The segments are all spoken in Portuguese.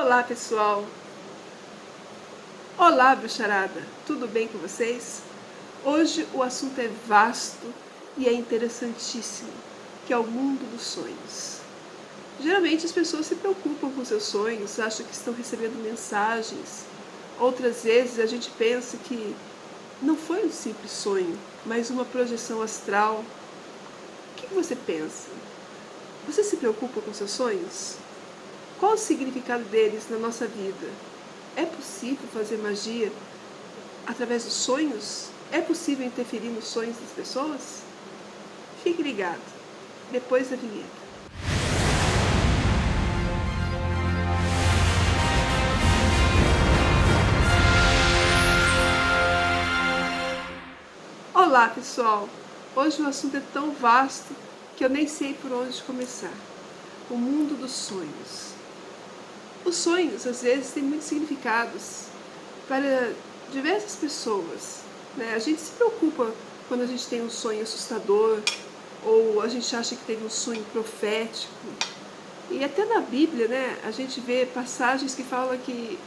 Olá, pessoal! Olá, bruxarada! Tudo bem com vocês? Hoje o assunto é vasto e é interessantíssimo, que é o mundo dos sonhos. Geralmente as pessoas se preocupam com seus sonhos, acham que estão recebendo mensagens. Outras vezes a gente pensa que não foi um simples sonho, mas uma projeção astral. O que você pensa? Você se preocupa com seus sonhos? Qual o significado deles na nossa vida? É possível fazer magia através dos sonhos? É possível interferir nos sonhos das pessoas? Fique ligado, depois da vinheta. Olá, pessoal! Hoje o assunto é tão vasto que eu nem sei por onde começar. O mundo dos sonhos. Os sonhos, às vezes, têm muitos significados para diversas pessoas, né? A gente se preocupa quando a gente tem um sonho assustador, ou a gente acha que teve um sonho profético. E até na Bíblia, né, a gente vê passagens que falam que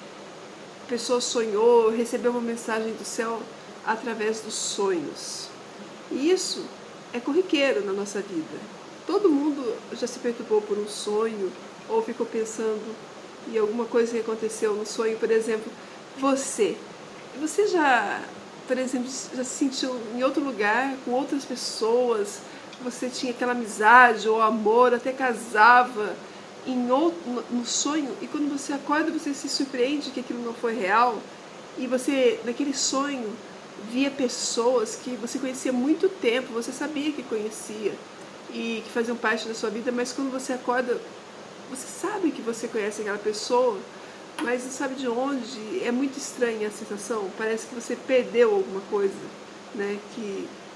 a pessoa sonhou, recebeu uma mensagem do céu através dos sonhos. E isso é corriqueiro na nossa vida. Todo mundo já se perturbou por um sonho, ou ficou pensando em alguma coisa que aconteceu no sonho. Por exemplo, você já, por exemplo, já se sentiu em outro lugar, com outras pessoas, você tinha aquela amizade ou amor, até casava no sonho, e quando você acorda você se surpreende que aquilo não foi real, e você, naquele sonho, via pessoas que você conhecia há muito tempo, você sabia que conhecia e que faziam parte da sua vida, mas quando você acorda, você sabe que você conhece aquela pessoa, mas não sabe de onde. É muito estranha a sensação, parece que você perdeu alguma coisa, né?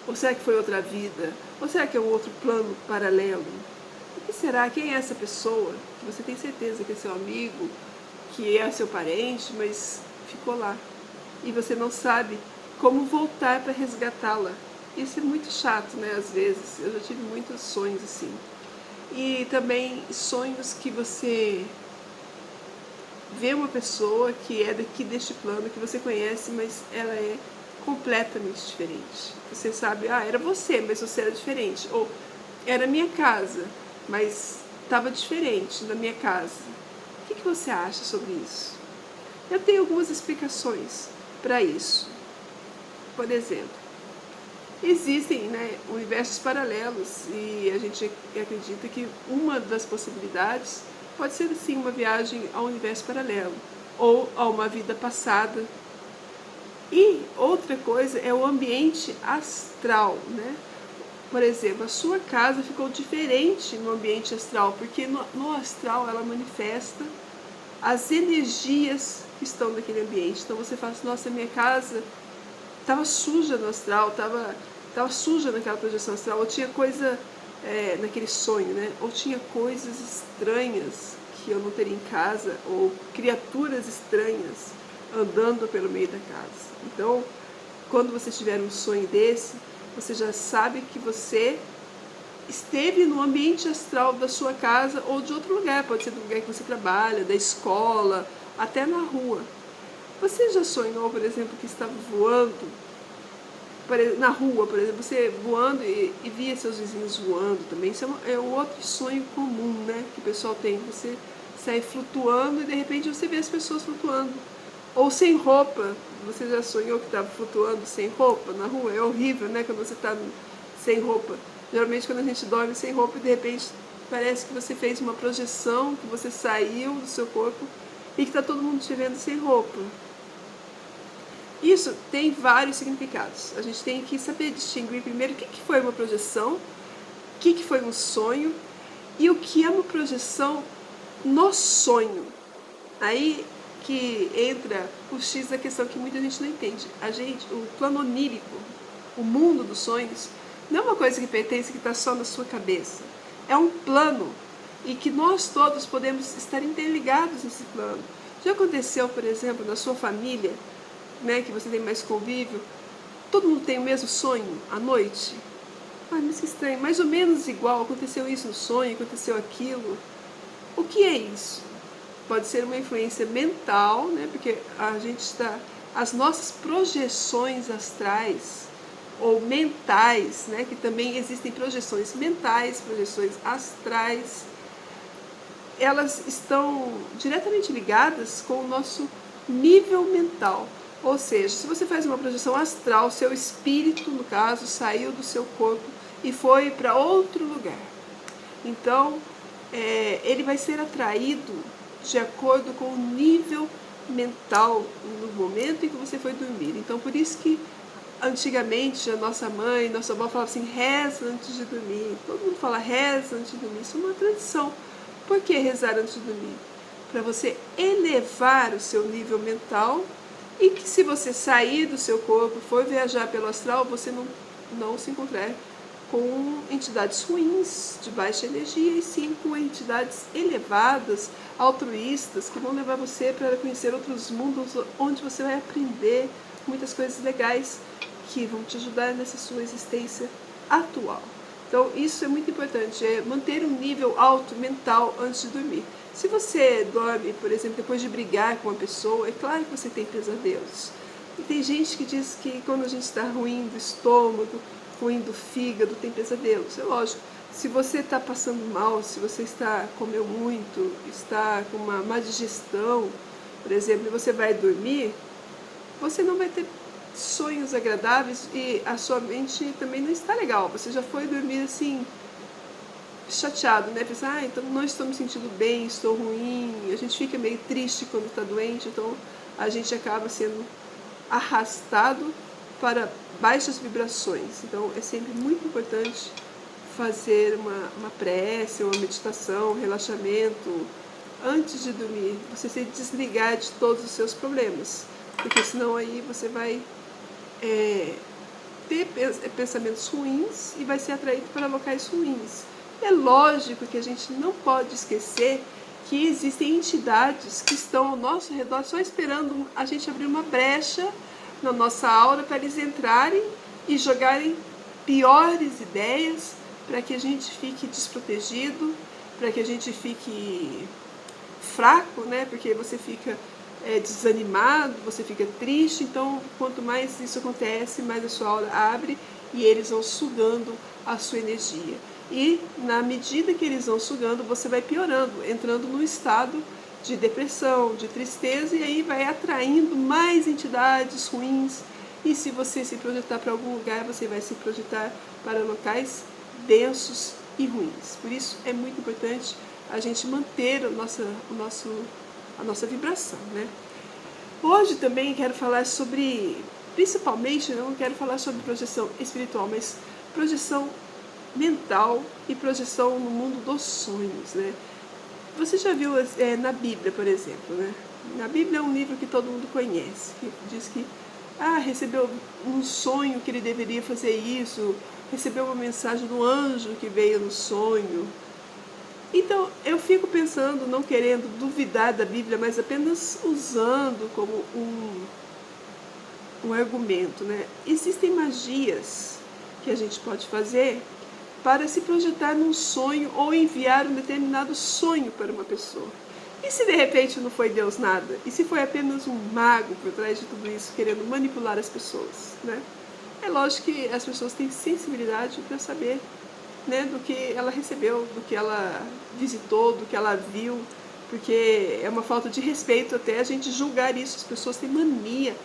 Ou será que foi outra vida? Ou será que é um outro plano paralelo? O que será? Quem é essa pessoa? Que você tem certeza que é seu amigo, que é seu parente, mas ficou lá. E você não sabe como voltar para resgatá-la. Isso é muito chato, né? Às vezes, eu já tive muitos sonhos assim. E também sonhos que você vê uma pessoa que é daqui deste plano, que você conhece, mas ela é completamente diferente. Você sabe, era você, mas você era diferente. Ou era minha casa, mas estava diferente da minha casa. O que você acha sobre isso? Eu tenho algumas explicações para isso. Por exemplo, existem, né, universos paralelos, e a gente acredita que uma das possibilidades pode ser sim uma viagem ao universo paralelo ou a uma vida passada. E outra coisa é o ambiente astral, né? Por exemplo, a sua casa ficou diferente no ambiente astral, porque no astral ela manifesta as energias que estão naquele ambiente. Então você fala assim, nossa, minha casa estava suja no astral, estava suja naquela projeção astral, ou tinha coisa naquele sonho, né? Ou tinha coisas estranhas que eu não teria em casa, ou criaturas estranhas andando pelo meio da casa. Então, quando você tiver um sonho desse, você já sabe que você esteve no ambiente astral da sua casa ou de outro lugar, pode ser do lugar que você trabalha, da escola, até na rua. Você já sonhou, por exemplo, que estava voando na rua, por exemplo, você voando e via seus vizinhos voando também? Isso é um outro sonho comum, né, que o pessoal tem. Você sai flutuando e de repente você vê as pessoas flutuando. Ou sem roupa. Você já sonhou que estava flutuando sem roupa na rua? É horrível, né, quando você está sem roupa. Geralmente quando a gente dorme sem roupa e de repente parece que você fez uma projeção, que você saiu do seu corpo e que está todo mundo te vendo sem roupa. Isso tem vários significados. A gente tem que saber distinguir primeiro o que foi uma projeção, o que foi um sonho e o que é uma projeção no sonho. Aí que entra o X da questão que muita gente não entende. O plano onírico, o mundo dos sonhos, não é uma coisa que pertence, que está só na sua cabeça. É um plano e que nós todos podemos estar interligados nesse plano. Já aconteceu, por exemplo, na sua família, né, que você tem mais convívio, todo mundo tem o mesmo sonho à noite? Mas que estranho, mais ou menos igual, aconteceu isso no sonho, aconteceu aquilo. O que é isso? pode ser uma influência mental, né? Porque a gente está, as nossas projeções astrais ou mentais, né? Que também existem projeções mentais, projeções astrais, elas estão diretamente ligadas com o nosso nível mental. Ou seja, se você faz uma projeção astral, seu espírito, no caso, saiu do seu corpo e foi para outro lugar. Então, ele vai ser atraído de acordo com o nível mental no momento em que você foi dormir. Então, por isso que antigamente a nossa mãe, nossa avó falava assim, reza antes de dormir. Todo mundo fala reza antes de dormir, isso é uma tradição. Por que rezar antes de dormir? Para você elevar o seu nível mental e que se você sair do seu corpo, for viajar pelo astral, você não se encontrar com entidades ruins, de baixa energia, e sim com entidades elevadas, altruístas, que vão levar você para conhecer outros mundos, onde você vai aprender muitas coisas legais que vão te ajudar nessa sua existência atual. Então, isso é muito importante, é manter um nível alto mental antes de dormir. Se você dorme, por exemplo, depois de brigar com uma pessoa, é claro que você tem pesadelos. E tem gente que diz que quando a gente está ruim do estômago, ruim do fígado, tem pesadelos. É lógico, se você está passando mal, se você comeu muito, está com uma má digestão, por exemplo, e você vai dormir, você não vai ter sonhos agradáveis e a sua mente também não está legal. Você já foi dormir assim, chateado, né? Pensar, então não estou me sentindo bem, estou ruim. A gente fica meio triste quando está doente, então a gente acaba sendo arrastado para baixas vibrações. Então é sempre muito importante fazer uma prece, uma meditação, um relaxamento antes de dormir. Você se desligar de todos os seus problemas, porque senão aí você vai ter pensamentos ruins e vai ser atraído para locais ruins. É lógico que a gente não pode esquecer que existem entidades que estão ao nosso redor só esperando a gente abrir uma brecha na nossa aura para eles entrarem e jogarem piores ideias para que a gente fique desprotegido, para que a gente fique fraco, né? Porque você fica desanimado, você fica triste. Então, quanto mais isso acontece, mais a sua aura abre e eles vão sugando a sua energia. E na medida que eles vão sugando, você vai piorando, entrando num estado de depressão, de tristeza, e aí vai atraindo mais entidades ruins. E se você se projetar para algum lugar, você vai se projetar para locais densos e ruins. Por isso é muito importante a gente manter a nossa vibração, né? Hoje também quero falar sobre, principalmente, eu não quero falar sobre projeção espiritual, mas projeção mental e projeção no mundo dos sonhos, né? Você já viu na Bíblia, por exemplo, né? Na Bíblia é um livro que todo mundo conhece, que diz que recebeu um sonho que ele deveria fazer isso, recebeu uma mensagem do anjo que veio no sonho. Então, eu fico pensando, não querendo duvidar da Bíblia, mas apenas usando como um argumento, né? Existem magias que a gente pode fazer para se projetar num sonho ou enviar um determinado sonho para uma pessoa. E se de repente não foi Deus nada? E se foi apenas um mago por trás de tudo isso, querendo manipular as pessoas, né? É lógico que as pessoas têm sensibilidade para saber, né, do que ela recebeu, do que ela visitou, do que ela viu, porque é uma falta de respeito até a gente julgar isso. As pessoas têm mania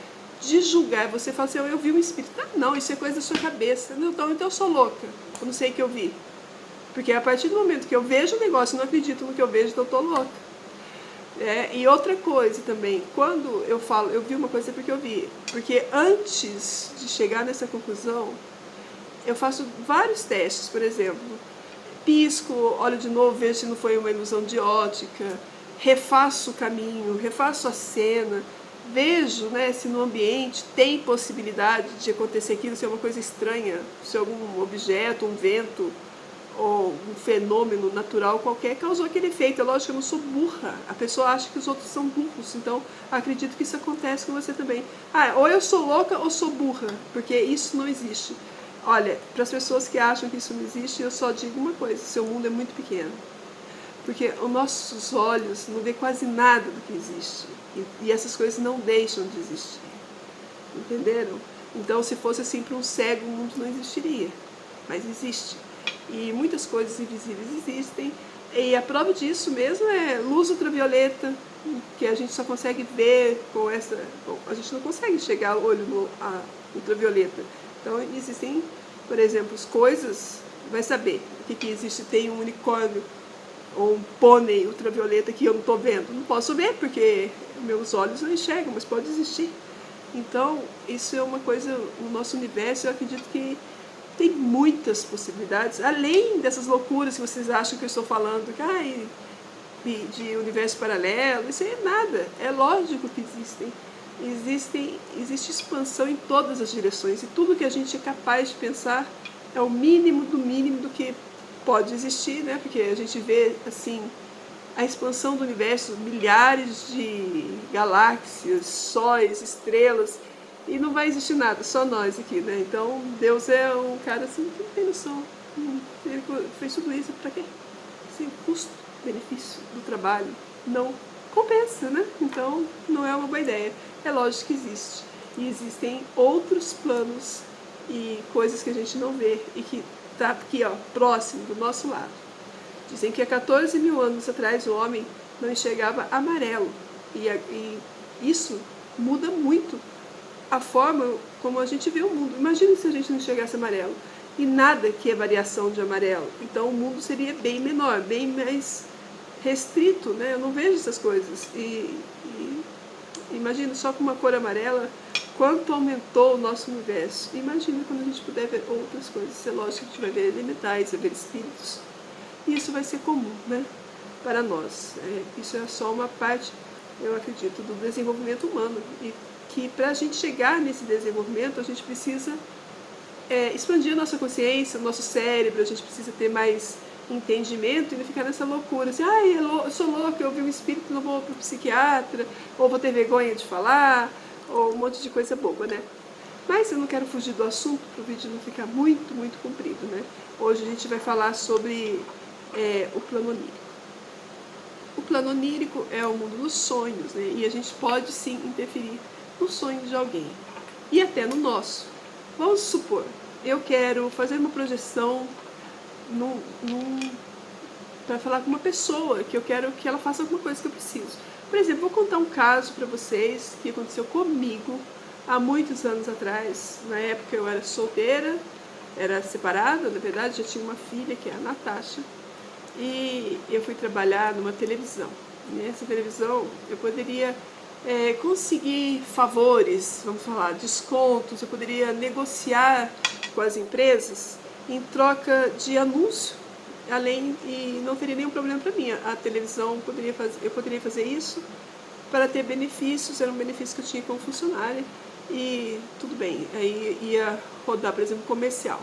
de julgar. Você fala assim, eu vi um espírito. Não, isso é coisa da sua cabeça. Não, então eu sou louca, eu não sei o que eu vi. Porque a partir do momento que eu vejo o negócio e não acredito no que eu vejo, então eu estou louca. E outra coisa também, quando eu falo, eu vi uma coisa porque eu vi. Porque antes de chegar nessa conclusão, eu faço vários testes, por exemplo, pisco, olho de novo, vejo se não foi uma ilusão de ótica, refaço o caminho, refaço a cena, vejo, né, se no ambiente tem possibilidade de acontecer aquilo, se é uma coisa estranha, se algum objeto, um vento ou um fenômeno natural qualquer causou aquele efeito. É lógico que eu não sou burra, a pessoa acha que os outros são burros, então acredito que isso acontece com você também. Ou eu sou louca ou sou burra, porque isso não existe. Olha, para as pessoas que acham que isso não existe, eu só digo uma coisa, seu mundo é muito pequeno. Porque os nossos olhos não vê quase nada do que existe. E essas coisas não deixam de existir. Entenderam? Então, se fosse assim para um cego, o mundo não existiria. Mas existe. E muitas coisas invisíveis existem. E a prova disso mesmo é luz ultravioleta, que a gente só consegue ver com essa... Bom, a gente não consegue chegar o olho no ultravioleta. Então, existem, por exemplo, as coisas... Vai saber o que existe. Tem um unicórnio ou um pônei ultravioleta que eu não estou vendo. Não posso ver porque meus olhos não enxergam, mas pode existir. Então, isso é uma coisa, no nosso universo, eu acredito que tem muitas possibilidades, além dessas loucuras que vocês acham que eu estou falando, de universo paralelo, isso aí é nada, é lógico que existe expansão em todas as direções, e tudo que a gente é capaz de pensar é o mínimo do que pode existir, né? Porque a gente vê, assim, a expansão do universo, milhares de galáxias, sóis, estrelas, e não vai existir nada, só nós aqui, né? Então, Deus é um cara assim que não tem noção. Ele fez tudo isso para quê? Assim, custo, benefício do trabalho não compensa, né? Então, não é uma boa ideia. É lógico que existe. E existem outros planos e coisas que a gente não vê e que está aqui, ó, próximo do nosso lado. Dizem que há 14 mil anos atrás o homem não enxergava amarelo. E isso muda muito a forma como a gente vê o mundo. Imagina se a gente não enxergasse amarelo. E nada que é variação de amarelo. Então o mundo seria bem menor, bem mais restrito, né? Eu não vejo essas coisas. Imagina só com uma cor amarela, quanto aumentou o nosso universo. Imagina quando a gente puder ver outras coisas. É lógico que a gente vai ver elementais, vai ver espíritos. E isso vai ser comum, né, para nós. Isso é só uma parte, eu acredito, do desenvolvimento humano. E que para a gente chegar nesse desenvolvimento, a gente precisa expandir a nossa consciência, o nosso cérebro, a gente precisa ter mais entendimento e não ficar nessa loucura, assim, eu sou louca, eu vi um espírito, não vou para o psiquiatra, ou vou ter vergonha de falar, ou um monte de coisa boba, né? Mas eu não quero fugir do assunto, para o vídeo não ficar muito, muito comprido, né? Hoje a gente vai falar sobre o plano onírico. O plano onírico é o mundo dos sonhos, né? E a gente pode sim interferir no sonho de alguém, e até no nosso. Vamos supor, eu quero fazer uma projeção para falar com uma pessoa, que eu quero que ela faça alguma coisa que eu preciso. Por exemplo, vou contar um caso para vocês que aconteceu comigo há muitos anos atrás. Na época eu era solteira, era separada, na verdade, já tinha uma filha, que é a Natasha, e eu fui trabalhar numa televisão. Nessa televisão eu poderia conseguir favores, vamos falar, descontos, eu poderia negociar com as empresas em troca de anúncio, e não teria nenhum problema para mim. A televisão eu poderia fazer isso para ter benefícios, era um benefício que eu tinha como funcionária, e tudo bem, aí ia rodar, por exemplo, comercial.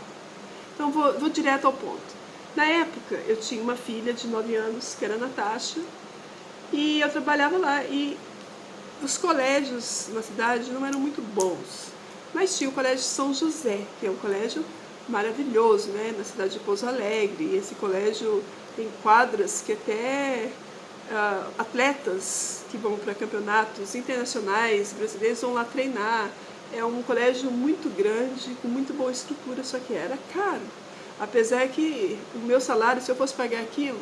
Então vou direto ao ponto. Na época eu tinha uma filha de 9 anos, que era a Natasha, e eu trabalhava lá, e os colégios na cidade não eram muito bons, mas tinha o Colégio São José, que é um colégio maravilhoso, né, na cidade de Pouso Alegre, e esse colégio tem quadras que até atletas que vão para campeonatos internacionais, brasileiros, vão lá treinar. É um colégio muito grande, com muito boa estrutura, só que era caro. Apesar que o meu salário, se eu fosse pagar aquilo,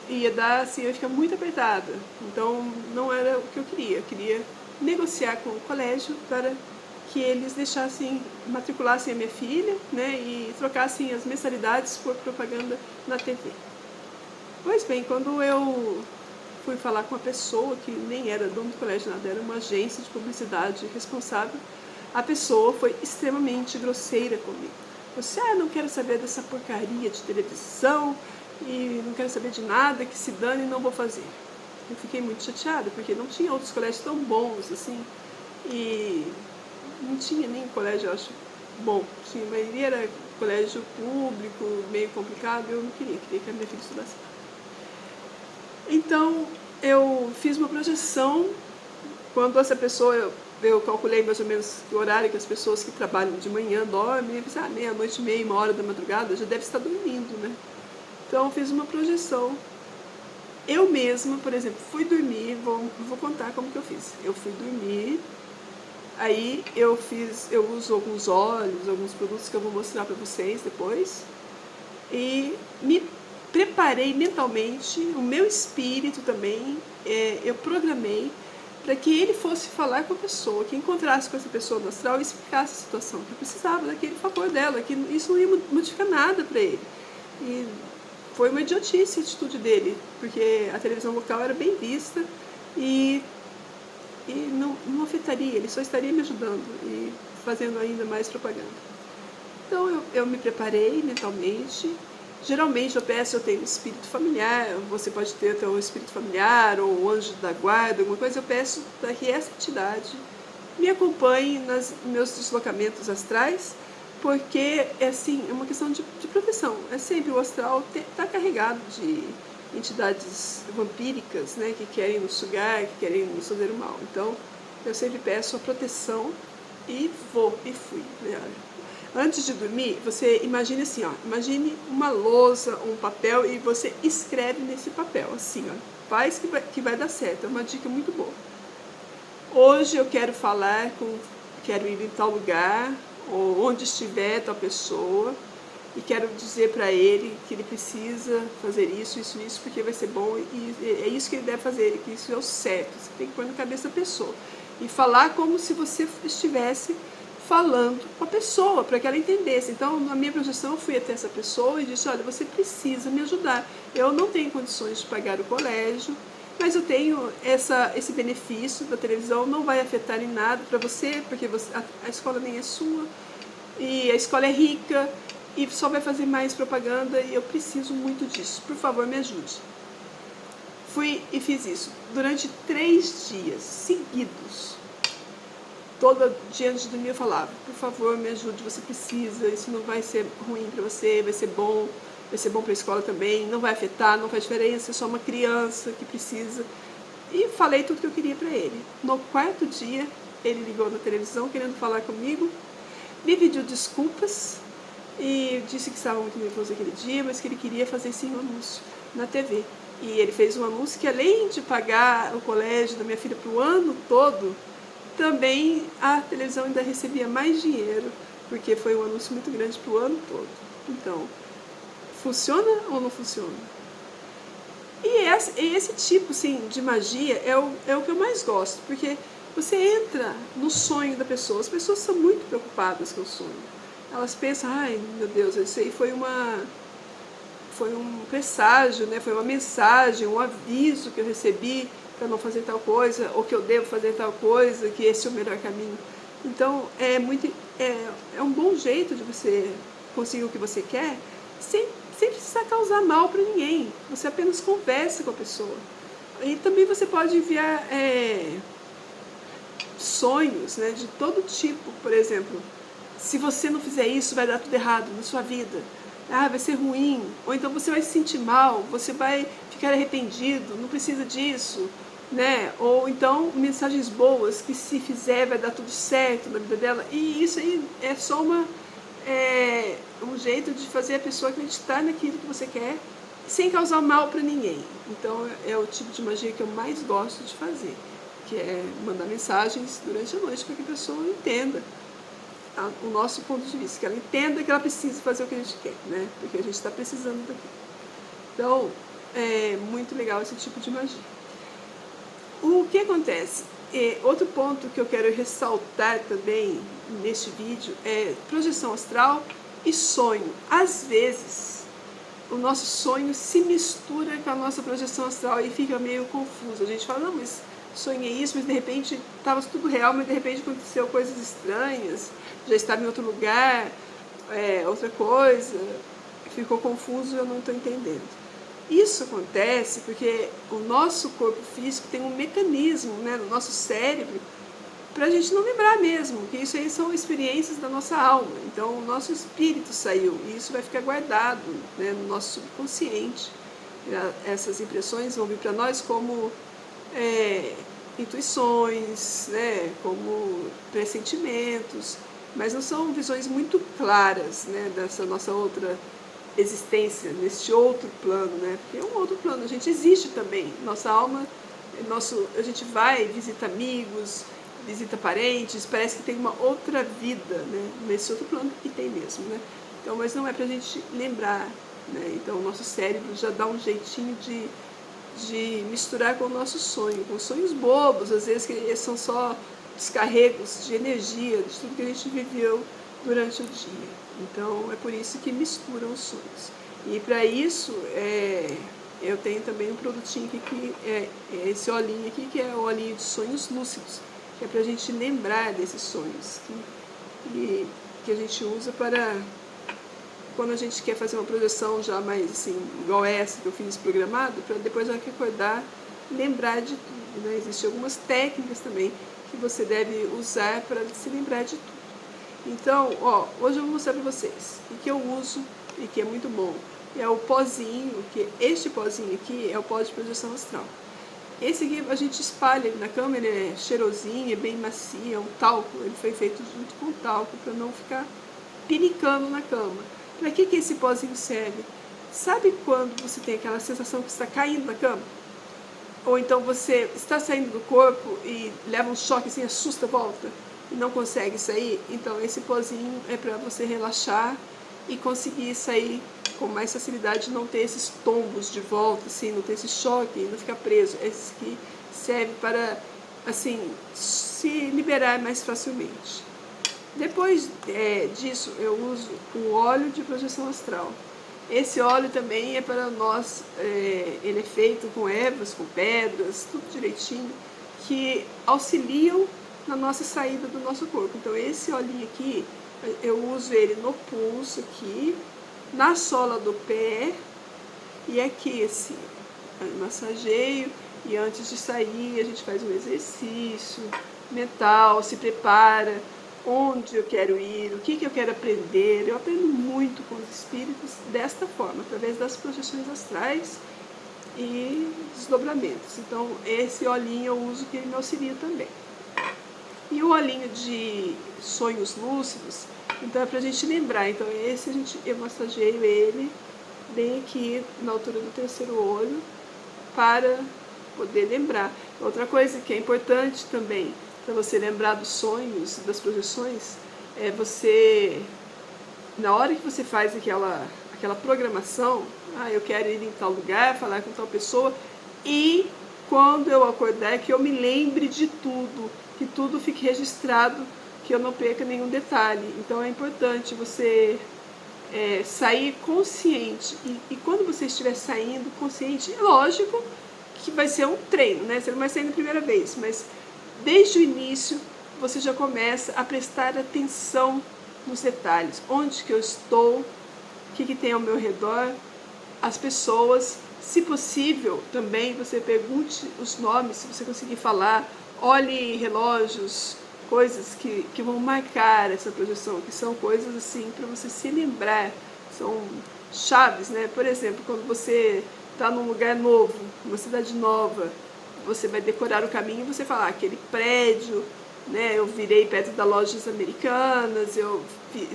ia dar, assim, eu ia ficar muito apertada. Então, não era o que eu queria. Eu queria negociar com o colégio para que eles matriculassem a minha filha, né, e trocassem as mensalidades por propaganda na TV. Pois bem, quando eu fui falar com a pessoa, que nem era dono do colégio, nada, era uma agência de publicidade responsável, a pessoa foi extremamente grosseira comigo. Você, não quero saber dessa porcaria de televisão, e não quero saber de nada, que se dane, não vou fazer. Eu fiquei muito chateada, porque não tinha outros colégios tão bons, assim, e não tinha nem colégio, eu acho, bom. Tinha, a maioria era colégio público, meio complicado, eu não queria que a minha filha estudasse. Então, eu fiz uma projeção, quando essa pessoa, eu calculei mais ou menos o horário que as pessoas que trabalham de manhã dormem, e pensei, meia-noite e meia, 1 hora da madrugada, já deve estar dormindo, né? Então, eu fiz uma projeção Eu mesma, por exemplo, fui dormir, vou contar como que eu fiz. Eu fui dormir, aí eu uso alguns óleos, alguns produtos que eu vou mostrar para vocês depois, e me preparei mentalmente, o meu espírito também, eu programei para que ele fosse falar com a pessoa, que encontrasse com essa pessoa no astral e explicasse a situação, que eu precisava daquele favor dela, que isso não ia modificar nada para ele. E foi uma idiotice a atitude dele, porque a televisão local era bem vista e não afetaria, ele só estaria me ajudando e fazendo ainda mais propaganda. Então eu me preparei mentalmente. Geralmente eu peço, eu tenho um espírito familiar, você pode ter até um espírito familiar ou um anjo da guarda, alguma coisa, eu peço para que essa entidade me acompanhe nos meus deslocamentos astrais, porque assim, é uma questão de proteção. É sempre o astral está carregado de entidades vampíricas, né, que querem nos sugar, que querem nos fazer o mal. Então eu sempre peço a proteção e fui. Antes de dormir, você imagine assim, ó, imagine uma lousa, um papel e você escreve nesse papel, assim, ó, faz que vai dar certo, é uma dica muito boa. Hoje eu quero quero ir em tal lugar, ou onde estiver tal pessoa, e quero dizer para ele que ele precisa fazer isso, porque vai ser bom, e é isso que ele deve fazer, que isso é o certo, você tem que pôr na cabeça da pessoa. E falar como se você estivesse falando com a pessoa, para que ela entendesse. Então, na minha projeção, eu fui até essa pessoa e disse, olha, você precisa me ajudar. Eu não tenho condições de pagar o colégio, mas eu tenho esse benefício da televisão, não vai afetar em nada para você, porque a escola nem é sua, e a escola é rica, e só vai fazer mais propaganda, e eu preciso muito disso. Por favor, me ajude. Fui e fiz isso durante 3 dias seguidos. Todo dia antes de dormir eu falava, por favor, me ajude, você precisa, isso não vai ser ruim para você, vai ser bom para a escola também, não vai afetar, não faz diferença, é só uma criança que precisa. E falei tudo que eu queria para ele. No 4º dia, ele ligou na televisão querendo falar comigo, me pediu desculpas e disse que estava muito nervoso aquele dia, mas que ele queria fazer sim um anúncio na TV. E ele fez um anúncio que, além de pagar o colégio da minha filha para o ano todo, também a televisão ainda recebia mais dinheiro, porque foi um anúncio muito grande para o ano todo. Então, funciona ou não funciona? E esse tipo assim, de magia é o que eu mais gosto, porque você entra no sonho da pessoa. As pessoas são muito preocupadas com o sonho. Elas pensam, ai meu Deus, isso aí foi um presságio, né? Foi uma mensagem, um aviso que eu recebi para não fazer tal coisa, ou que eu devo fazer tal coisa, que esse é o melhor caminho. Então é um bom jeito de você conseguir o que você quer, sem precisar causar mal para ninguém. Você apenas conversa com a pessoa. E também você pode enviar sonhos, né, de todo tipo. Por exemplo, se você não fizer isso, vai dar tudo errado na sua vida. Vai ser ruim. Ou então você vai se sentir mal, você vai ficar arrependido, não precisa disso. Né? Ou então mensagens boas, que se fizer vai dar tudo certo na vida dela. E isso aí é só um jeito de fazer a pessoa acreditar naquilo que você quer, sem causar mal para ninguém. Então é o tipo de magia que eu mais gosto de fazer, que é mandar mensagens durante a noite para que a pessoa entenda o nosso ponto de vista, que ela entenda que ela precisa fazer o que a gente quer, né? Porque a gente está precisando daquilo. Então é muito legal esse tipo de magia. O que acontece? Outro ponto que eu quero ressaltar também neste vídeo é projeção astral e sonho. Às vezes, o nosso sonho se mistura com a nossa projeção astral e fica meio confuso. A gente fala, não, mas sonhei isso, mas de repente estava tudo real, mas de repente aconteceu coisas estranhas, já estava em outro lugar, outra coisa, ficou confuso e eu não estou entendendo. Isso acontece porque o nosso corpo físico tem um mecanismo, né, no nosso cérebro, para a gente não lembrar mesmo, que isso aí são experiências da nossa alma. Então o nosso espírito saiu e isso vai ficar guardado, né, no nosso subconsciente. Essas impressões vão vir para nós como intuições, né, como pressentimentos, mas não são visões muito claras, né, dessa nossa outra existência, neste outro plano, né? Porque é um outro plano, a gente existe também. Nossa alma, a gente vai, visita amigos, visita parentes, parece que tem uma outra vida, né? Nesse outro plano, e tem mesmo, né? Então, mas não é pra gente lembrar, né? Então o nosso cérebro já dá um jeitinho de misturar com o nosso sonho, com sonhos bobos, às vezes que são só descarregos de energia, de tudo que a gente viveu durante o dia. Então é por isso que misturam os sonhos. E para isso eu tenho também um produtinho aqui que é esse olhinho aqui, que é o olhinho de sonhos lúcidos, que é para a gente lembrar desses sonhos, que a gente usa para quando a gente quer fazer uma projeção já mais assim, igual essa que eu fiz programado, para depois na hora que acordar, lembrar de tudo, né? Existem algumas técnicas também que você deve usar para se lembrar de tudo. Então, ó, hoje eu vou mostrar para vocês o que eu uso e que é muito bom. É o pozinho, que este pozinho aqui é o pó de projeção astral. Esse aqui a gente espalha ele na cama, ele é cheirosinho, é bem macio, é um talco, ele foi feito junto com talco para não ficar pinicando na cama. Para que esse pozinho serve? Sabe quando você tem aquela sensação que está caindo na cama? Ou então você está saindo do corpo e leva um choque assim, assusta, volta e não consegue sair? Então esse pozinho é para você relaxar e conseguir sair com mais facilidade, não ter esses tombos de volta, assim, não ter esse choque, não ficar preso. Esse que serve para, assim, se liberar mais facilmente. Depois disso, eu uso o óleo de projeção astral. Esse óleo também é para nós, ele é feito com ervas, com pedras, tudo direitinho, que auxiliam na nossa saída do nosso corpo. Então esse olhinho aqui, eu uso ele no pulso aqui, na sola do pé e aqui assim, eu massageio e antes de sair a gente faz um exercício mental, se prepara, onde eu quero ir, o que eu quero aprender. Eu aprendo muito com os espíritos desta forma, através das projeções astrais e desdobramentos. Então esse olhinho eu uso que ele me auxilia também. E o olhinho de sonhos lúcidos, então é pra gente lembrar. Então esse eu massageio ele bem aqui na altura do terceiro olho para poder lembrar. Outra coisa que é importante também para você lembrar dos sonhos, das projeções, é você, na hora que você faz aquela programação, eu quero ir em tal lugar, falar com tal pessoa, e quando eu acordar, que eu me lembre de tudo, que tudo fique registrado, que eu não perca nenhum detalhe. Então é importante você sair consciente, e quando você estiver saindo consciente, é lógico que vai ser um treino, né? Você não vai sair na primeira vez, mas desde o início você já começa a prestar atenção nos detalhes, onde que eu estou, o que tem ao meu redor, as pessoas. Se possível, também você pergunte os nomes, se você conseguir falar, olhe relógios, coisas que vão marcar essa projeção, que são coisas assim para você se lembrar, são chaves, né? Por exemplo, quando você está num lugar novo, numa cidade nova, você vai decorar o caminho e você fala, aquele prédio, né? Eu virei perto das lojas americanas, eu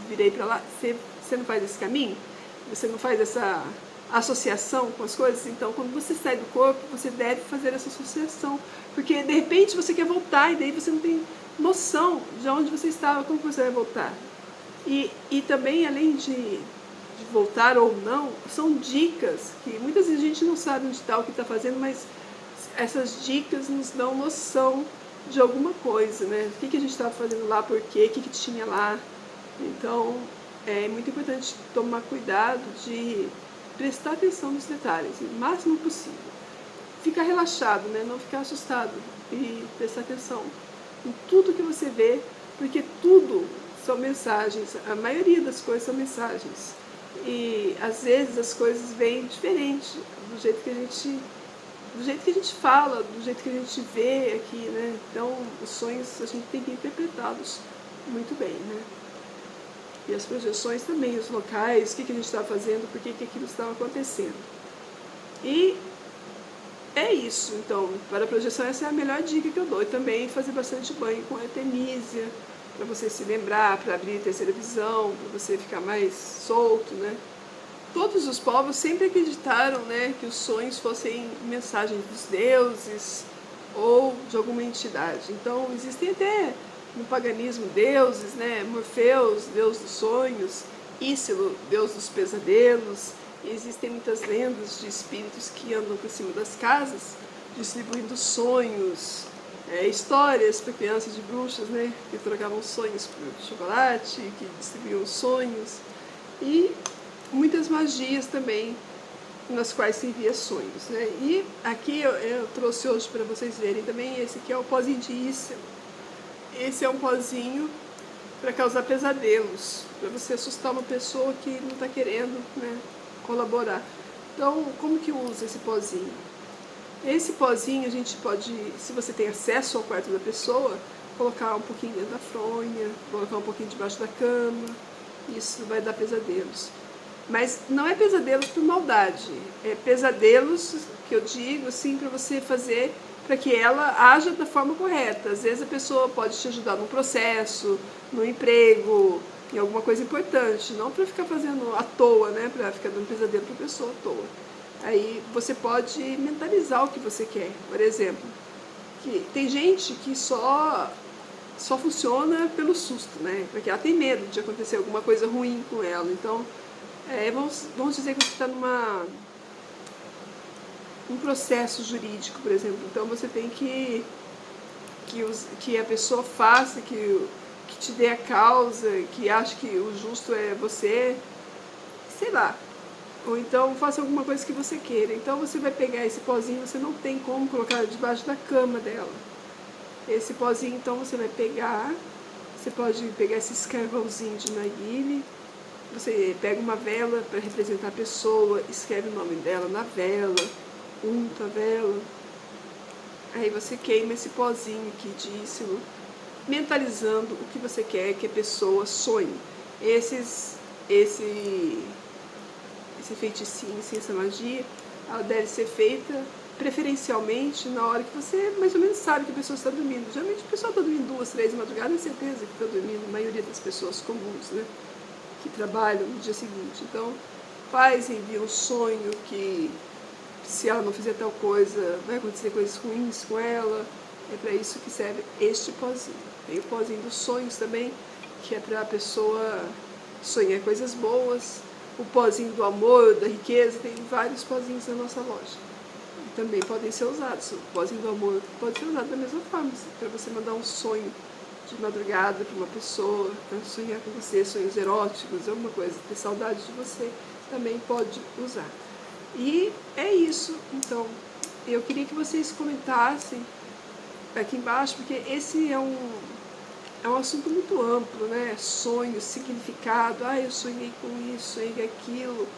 virei para lá. Você não faz esse caminho? Você não faz essa associação com as coisas? Então, quando você sai do corpo, você deve fazer essa associação, porque de repente você quer voltar e daí você não tem noção de onde você estava, como você vai voltar. E também, além de voltar ou não, são dicas que muitas vezes a gente não sabe onde está, o que está fazendo, mas essas dicas nos dão noção de alguma coisa, né? O que a gente estava fazendo lá, por quê, o que tinha lá. Então, é muito importante tomar cuidado de prestar atenção nos detalhes, o máximo possível. Ficar relaxado, né? Não ficar assustado e prestar atenção em tudo que você vê, porque tudo são mensagens, a maioria das coisas são mensagens. E às vezes as coisas vêm diferente do jeito que a gente fala, do jeito que a gente vê aqui, né? Então os sonhos a gente tem que interpretá-los muito bem, né? E as projeções também, os locais, o que a gente estava fazendo, por que aquilo estava acontecendo. E é isso. Então, para a projeção, essa é a melhor dica que eu dou. E também fazer bastante banho com artemisia, para você se lembrar, para abrir a terceira visão, para você ficar mais solto, né? todos os povos sempre acreditaram, né, que os sonhos fossem mensagens dos deuses ou de alguma entidade. Então existem até no paganismo deuses, né, Morfeus, deus dos sonhos, Ísilo, deus dos pesadelos. E existem muitas lendas de espíritos que andam por cima das casas distribuindo sonhos, histórias para crianças de bruxas, né, que trocavam sonhos por chocolate, que distribuíam sonhos, e muitas magias também nas quais se envia sonhos, né? E aqui eu trouxe hoje para vocês verem também, esse aqui é o pozinho de Ísilo. Esse é um pozinho para causar pesadelos, para você assustar uma pessoa que não está querendo, né, colaborar. Então, como que usa esse pozinho? Esse pozinho a gente pode, se você tem acesso ao quarto da pessoa, colocar um pouquinho dentro da fronha, colocar um pouquinho debaixo da cama, isso vai dar pesadelos. Mas não é pesadelos por maldade, é pesadelos que eu digo assim para você fazer para que ela haja da forma correta. Às vezes a pessoa pode te ajudar num processo, no emprego, em alguma coisa importante, não para ficar fazendo à toa, né, para ficar dando pesadelo para a pessoa à toa. Aí você pode mentalizar o que você quer. Por exemplo, que tem gente que só funciona pelo susto, né? Porque ela tem medo de acontecer alguma coisa ruim com ela. Então, vamos dizer que você está um processo jurídico, por exemplo. Então você tem que a pessoa faça, que te dê a causa, que ache que o justo é você, sei lá. Ou então faça alguma coisa que você queira. Então você vai pegar esse pozinho, você não tem como colocar debaixo da cama dela. Esse pozinho, então, você vai pegar, você pode pegar esse carvãozinho de narguilé, você pega uma vela para representar a pessoa, escreve o nome dela na vela, unta a vela, aí você queima esse pozinho aqui de Ísilo, mentalizando o que você quer que a pessoa sonhe. Esse feiticinho, essa magia, ela deve ser feita preferencialmente na hora que você mais ou menos sabe que a pessoa está dormindo. Geralmente a pessoa está dormindo 2, 3 da madrugada, é certeza que está dormindo, a maioria das pessoas comuns, né, que trabalham no dia seguinte. Então, envia um sonho que se ela não fizer tal coisa, vai acontecer coisas ruins com ela. É para isso que serve este pozinho. Tem o pozinho dos sonhos também, que é para a pessoa sonhar coisas boas. O pozinho do amor, da riqueza, tem vários pozinhos na nossa loja. E também podem ser usados. O pozinho do amor pode ser usado da mesma forma, para você mandar um sonho de madrugada para uma pessoa, para sonhar com você, sonhos eróticos, alguma coisa, ter saudade de você, também pode usar. E é isso. Então, eu queria que vocês comentassem aqui embaixo, porque esse é um assunto muito amplo, né? Sonho, significado, eu sonhei com isso, sonhei com aquilo.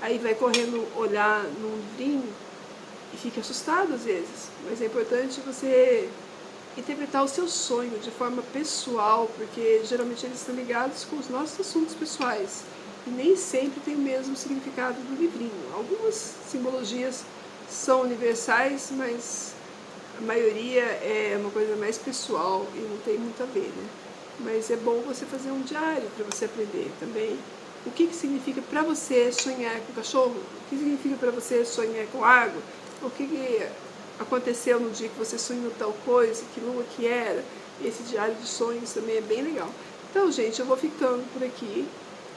Aí vai correndo olhar num livrinho e fica assustado às vezes. Mas é importante você interpretar o seu sonho de forma pessoal, porque geralmente eles estão ligados com os nossos assuntos pessoais. E nem sempre tem o mesmo significado do livrinho. Algumas simbologias são universais, mas a maioria é uma coisa mais pessoal e não tem muito a ver, né? Mas é bom você fazer um diário para você aprender também. O que significa para você sonhar com cachorro? O que significa para você sonhar com água? O que aconteceu no dia que você sonhou tal coisa? Que lua que era? Esse diário de sonhos também é bem legal. Então, gente, eu vou ficando por aqui.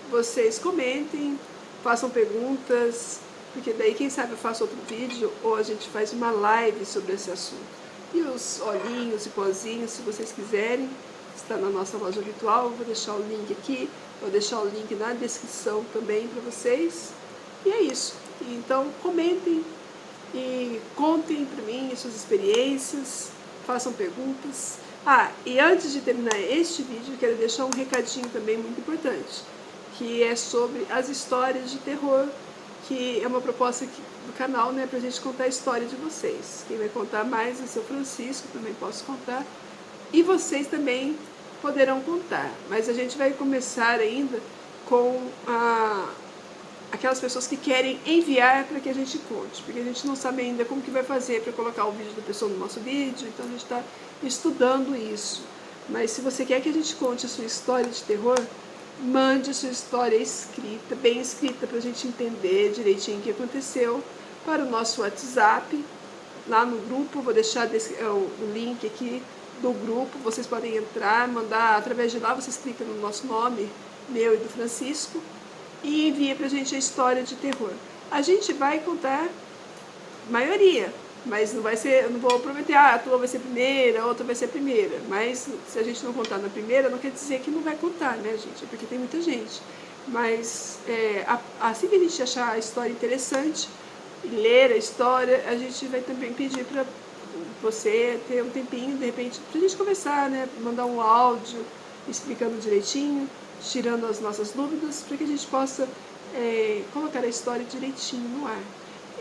Vocês comentem, façam perguntas, porque daí, quem sabe, eu faço outro vídeo ou a gente faz uma live sobre esse assunto. E os olhinhos e pozinhos, se vocês quiserem, está na nossa loja virtual. Vou deixar o link aqui, vou deixar o link na descrição também para vocês. E é isso. Então, comentem e contem para mim as suas experiências, façam perguntas. E antes de terminar este vídeo, eu quero deixar um recadinho também muito importante, que é sobre as histórias de terror, que é uma proposta aqui do canal, né, pra gente contar a história de vocês. Quem vai contar mais é o seu Francisco, também posso contar, e vocês também poderão contar. Mas a gente vai começar ainda com aquelas pessoas que querem enviar para que a gente conte, porque a gente não sabe ainda como que vai fazer para colocar o vídeo da pessoa no nosso vídeo, então a gente está estudando isso. Mas se você quer que a gente conte a sua história de terror, Mande a sua história escrita, bem escrita, para a gente entender direitinho o que aconteceu, para o nosso WhatsApp, lá no grupo. Vou deixar o link aqui do grupo, vocês podem entrar, mandar através de lá, vocês clicam no nosso nome, meu e do Francisco, e envia pra gente a história de terror. A gente vai contar maioria, mas não vai ser, eu não vou prometer, a tua vai ser primeira, a outra vai ser a primeira, mas se a gente não contar na primeira, não quer dizer que não vai contar, né, gente? É porque tem muita gente. Mas assim que a gente achar a história interessante, e ler a história, a gente vai também pedir para você ter um tempinho, de repente, pra gente conversar, né? Mandar um áudio explicando direitinho, tirando as nossas dúvidas, para que a gente possa colocar a história direitinho no ar.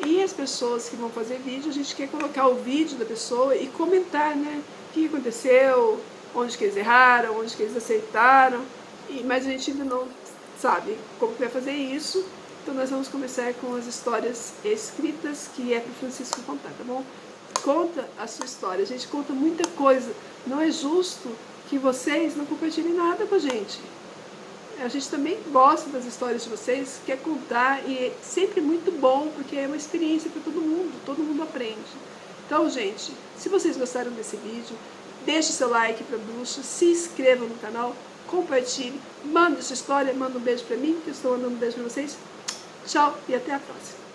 E as pessoas que vão fazer vídeo, a gente quer colocar o vídeo da pessoa e comentar, né? O que aconteceu, onde que eles erraram, onde que eles aceitaram, mas a gente ainda não sabe como que vai fazer isso. Então nós vamos começar com as histórias escritas, que é para o Francisco contar, tá bom? Conta a sua história, a gente conta muita coisa. Não é justo que vocês não compartilhem nada com a gente. A gente também gosta das histórias de vocês, quer contar, e é sempre muito bom, porque é uma experiência para todo mundo aprende. Então, gente, se vocês gostaram desse vídeo, deixe seu like para a bruxa, se inscreva no canal, compartilhe, manda sua história, manda um beijo para mim, que eu estou mandando um beijo para vocês. Tchau e até a próxima.